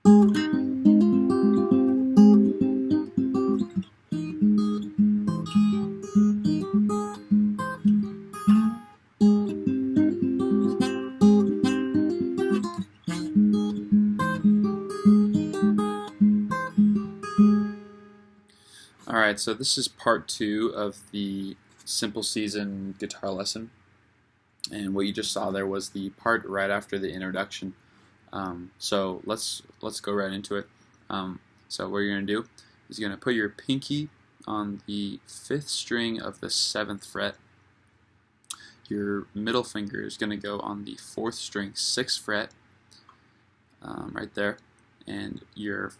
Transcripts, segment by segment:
Alright, so this is part 2 of the Simple Season guitar lesson, and what you just saw there was the part right after the introduction. So let's go right into it. So what you're going to do is you're going to put your pinky on the 5th string of the 7th fret. Your middle finger is going to go on the 4th string, 6th fret, right there, and your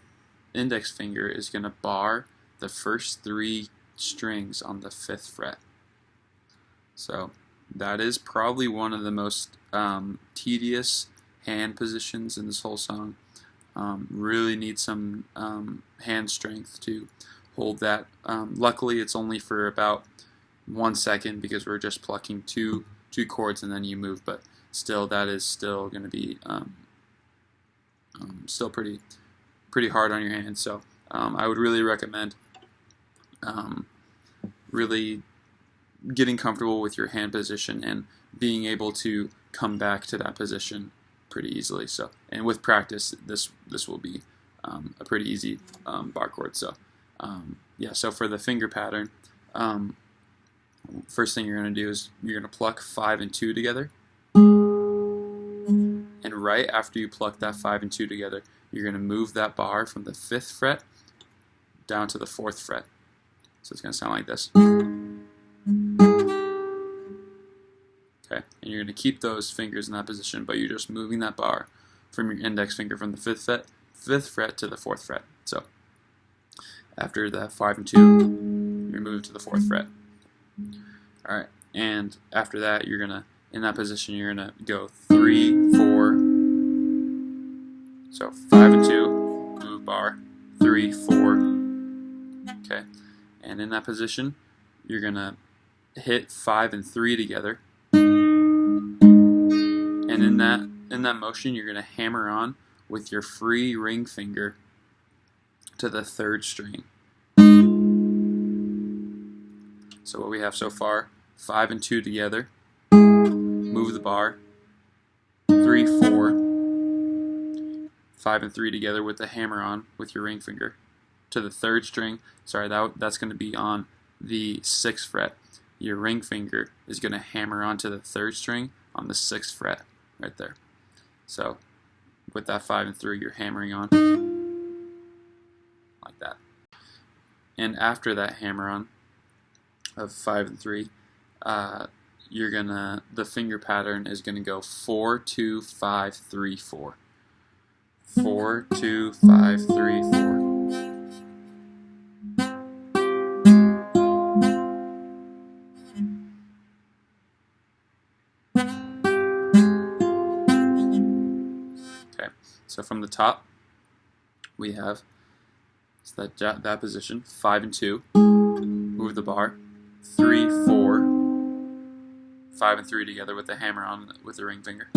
index finger is going to bar the first 3 strings on the 5th fret. So that is probably one of the most tedious hand positions in this whole song. Really need some hand strength to hold that. Luckily it's only for about 1 second because we're just plucking two chords and then you move, but still that is still going to be still pretty hard on your hands. So I would really recommend really getting comfortable with your hand position and being able to come back to that position pretty easily. So, and with practice, this will be a pretty easy bar chord. So, yeah. So for the finger pattern, first thing you're going to do is you're going to pluck 5 and 2 together, and right after you pluck that 5 and 2 together, you're going to move that bar from the 5th fret down to the 4th fret. So it's going to sound like this. Okay, and you're going to keep those fingers in that position, but you're just moving that bar from your index finger from the 5th fret to the 4th fret. So after that 5 and 2, you're moving to the 4th fret. All right, and after that, you're going to, in that position, you're going to go 3, 4. So 5 and 2, move bar, 3, 4. Okay. And in that position, you're going to hit 5 and 3 together. And in that motion, you're going to hammer on with your free ring finger to the 3rd string. So what we have so far, 5 and 2 together, move the bar, 3, 4, 5 and 3 together with the hammer on with your ring finger to the 3rd string. Sorry, that's going to be on the 6th fret. Your ring finger is going to hammer onto the 3rd string on the 6th fret, right there. So with that 5 and 3, you're hammering on like that. And after that hammer on of 5 and 3, the finger pattern is gonna go 4, 2, 5, 3, 4. 4, 2, 5, 3, 4. So from the top, we have that position, 5 and 2, move the bar, 3, 4, 5 and 3 together with the hammer on with the ring finger,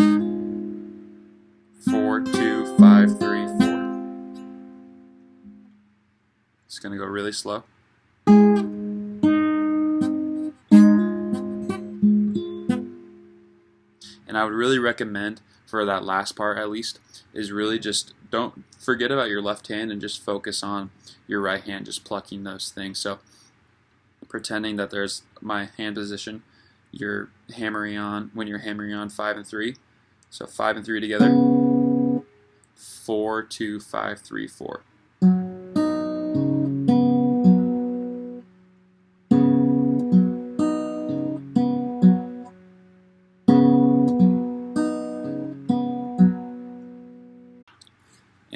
4, 2, 5, 3, 4. It's going to go really slow. And I would really recommend, for that last part at least, is really just don't forget about your left hand and just focus on your right hand, just plucking those things. So pretending that there's my hand position, you're hammering on, when you're hammering on 5 and 3, so 5 and 3 together, 4, 2, 5, 3, 4.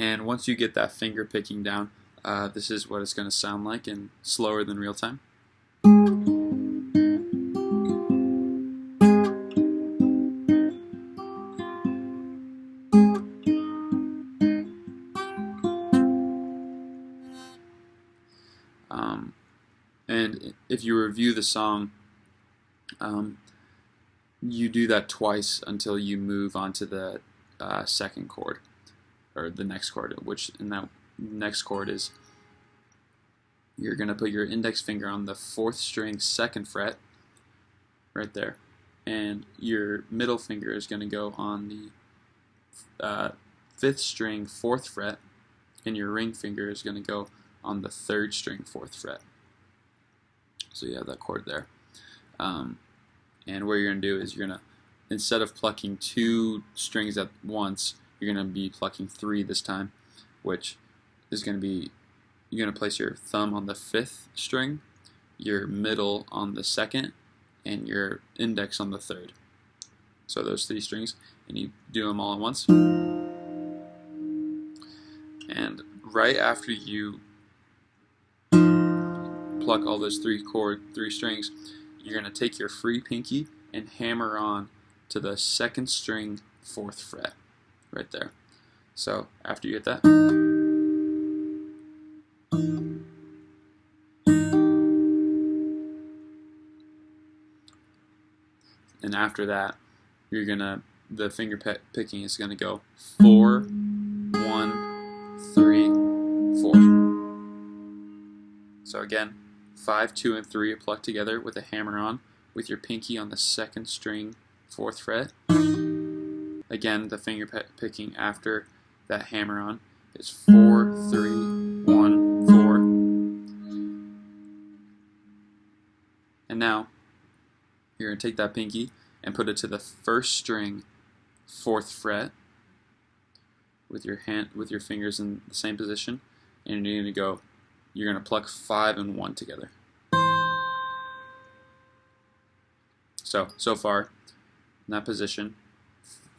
And once you get that finger picking down, this is what it's going to sound like, and slower than real time. And if you review the song, you do that twice until you move on to the 2nd chord. or the next chord, which in that next chord is you're going to put your index finger on the 4th string 2nd fret right there, and your middle finger is going to go on the 5th string 4th fret, and your ring finger is going to go on the 3rd string 4th fret. So you have that chord there. And what you're going to do is you're going to, instead of plucking 2 strings at once, you're going to be plucking 3 this time, which is going to be, you're going to place your thumb on the 5th string, your middle on the 2nd, and your index on the 3rd. So those 3 strings, and you do them all at once. And right after you pluck all those 3 strings, you're going to take your free pinky and hammer on to the 2nd string 4th fret right there. So after you hit that, and after that, you're gonna, the finger picking is gonna go 4, 1, 3, 4. So again, 5, 2, and 3 are plucked together with a hammer on, with your pinky on the 2nd string 4th fret. Again, the finger picking after that hammer on is 4, 3, 1, 4. And now you're going to take that pinky and put it to the 1st string 4th fret with your fingers in the same position, and you're going to pluck 5 and 1 together. So far in that position,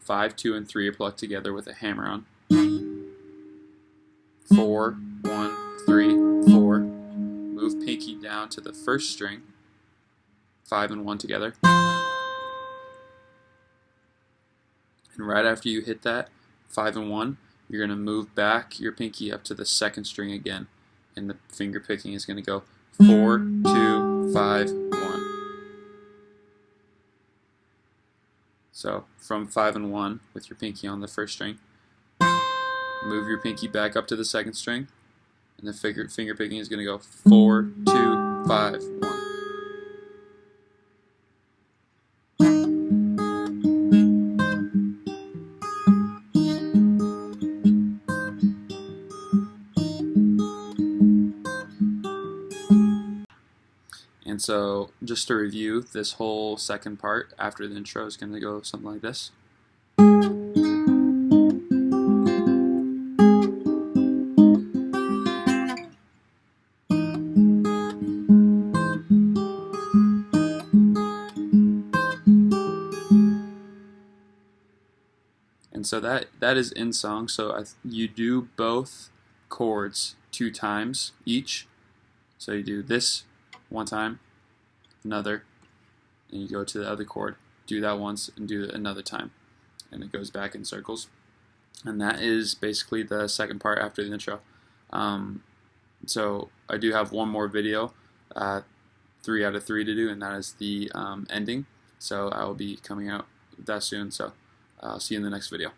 5, 2, and 3 are plucked together with a hammer on. 4, 1, 3, 4. Move pinky down to the 1st string, 5 and 1 together. And right after you hit that 5 and 1, you're going to move back your pinky up to the 2nd string again, and the finger picking is going to go 4, 2, 5, 1. So from 5 and 1 with your pinky on the 1st string, move your pinky back up to the 2nd string, and the finger picking is going to go 4, 2, 5, 1. And so, just to review, this whole second part after the intro is going to go something like this. And so that is in song. So you do both chords 2 times each. So you do this 1 time, another, and you go to the other chord, do that once, and do it another time, and it goes back in circles. And that is basically the second part after the intro. So I do have one more video, 3 out of 3 to do, and that is the ending. So I will be coming out with that soon. So I'll see you in the next video.